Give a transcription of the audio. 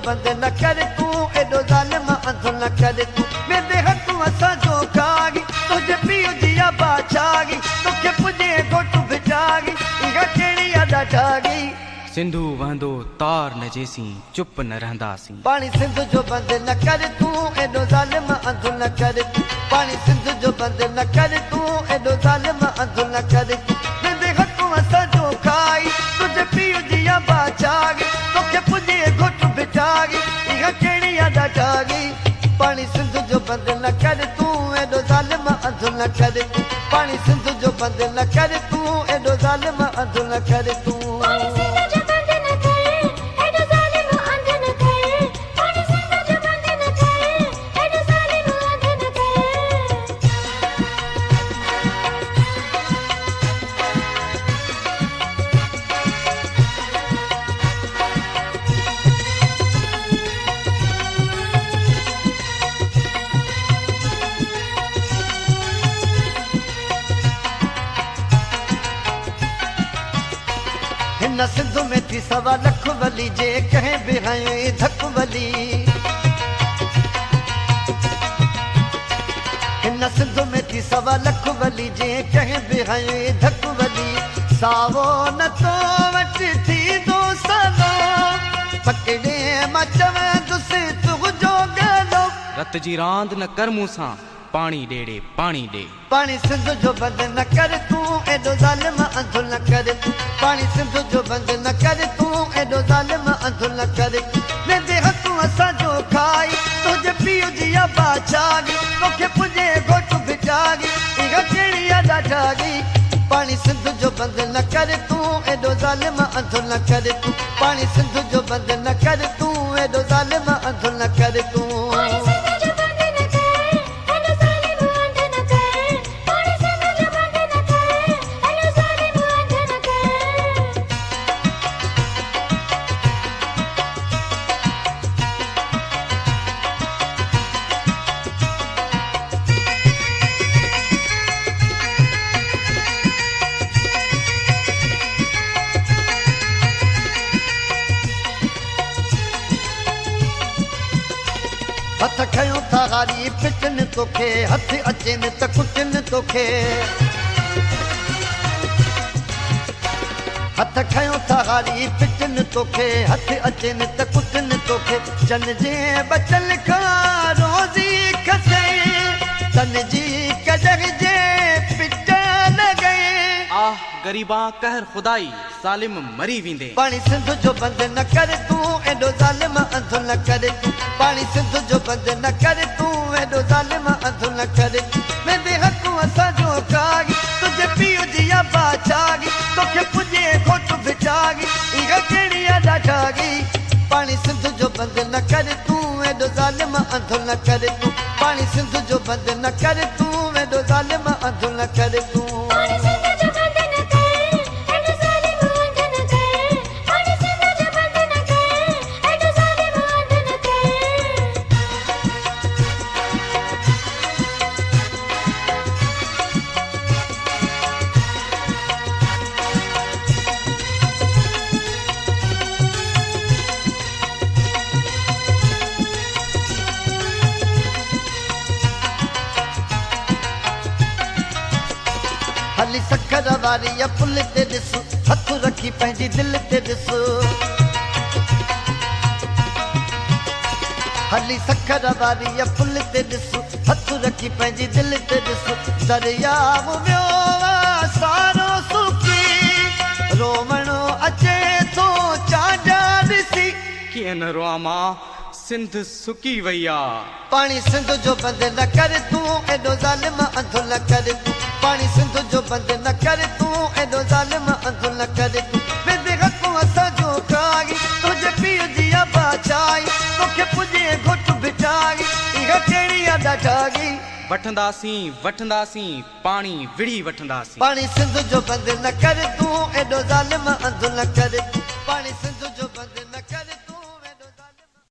बंद न कर तूं एॾो ज़ालिम अंधु न कर तूं वेंदे हथूं असांजो कागी तुंहिंजे पीउ जी आबा छागी तोखे पुॼे घोटु भिॼागी इहा कहिड़ी अदा ठागी सिंधु वहंदो तार न जेसीं चुप न रहंदासीं पाणी सिंध जो बंद न कर तूं एॾो ज़ालिम अंधु न कर तूं पाणी सिंध जो बंद न कर तूं एॾो ज़ालिम अंधु न कर तूं वेंदे हथूं असांजो खाई तुंहिंजे पीउ जी आबा छागी तोखे पुॼे घोटु भिॼागी इहा कहिड़ी अदा ठागी पाणी सिंध जो बंद न कर तूं एॾो ज़ालिम अंधु न कर तूं पाणी सिंध जो बंद न कर तूं एॾो ज़ालिम अंधु न कर तूं हिन सिंध में थी 1.25 लख वली जे कंहिं बि हंयो धक वली हिन सिंध में थी 1.25 लख वली जे कंहिं बि हंयो धक वली सावो न तो वटि थींदो सलो पकड़े मां चवंदुसि तुंहिंजो गलो रत जी रांदि न कर मूं सां पाणी ॾेड़े पाणी ॾे पाणी सिंध जो बंद न कर तूं एॾो ज़ालिम अंधु न कर तूं पाणी सिंध जो बंद न कर तूं एॾो ज़ालिम अंधु न कर तूं वेंदे हथूं असांजो खाई तुंहिंजे पीउ जी आबा छागी तोखे पुॼे घोटु भिॼागी इहा कहिड़ी अदा ठागी पाणी सिंध जो बंद न कर तूं एॾो ज़ालिम अंधु न कर तूं पाणी सिंध जो बंद न कर तूं एॾो ज़ालिम अंधु न कर तूं हथ खयूं था हारी पिटनि तोखे हथ अचनि त कुटनि तोखे हथ खयूं था हारी पिटनि तोखे हथ अचनि त कुटनि तोखे चन जे बचल खां रोज़ी खसे तन जी कजर जे पिट लॻे आह गरीबा कहर खुदाई ज़ालिम मरी वेंदे पाणी सिंध जो बंद न कर तूं एॾो ज़ालिम अंधु न कर तूं पाणी सिंध जो बंद न कर तूं एॾो ज़ालिम अंधु न कर तूं वेंदे हथूं असांजो कागी तुंहिंजे पीउ जी आबा छागी तोखे पुॼे घोटु भिॼागी इहा कहिड़ी अदा ठागी पाणी सिंध जो बंद न कर तूं एॾो ज़ालिम अंधु न कर तूं पाणी सिंध जो बंद न कर तूं एॾो ज़ालिम अंधु न कर तूं हली सखर वारी पुल ते ॾिस हथ रखी पंहिंजी दिलि ते ॾिस हली सखर वारी पुल ते ॾिस हथ रखी पंहिंजी दिलि ते ॾिस दरियाव वियो सारो सुकी रोवणो अचे थो चांजा ॾिसी कीअं न रोआ मां सिंध सुकी वई आहे पाणी सिंध जो बंद न कर तूं एॾो ज़ालिम अंधु न कर तूं पाणी सिंध जो बंद न कर तूं एॾो ज़ालिम अंधु न कर तूं वेंदे हथूं असांजो खाई तुंहिंजे पीउ जी आबा छाई तोखे पुॼे घोटु भिॼागी इहा कहिड़ी अदा ठागी वठंदासीं वठंदासीं पाणी विड़ी वठंदासीं पाणी सिंध जो बंद न कर तूं एॾो ज़ालिम अंधु न कर तूं पाणी सिंध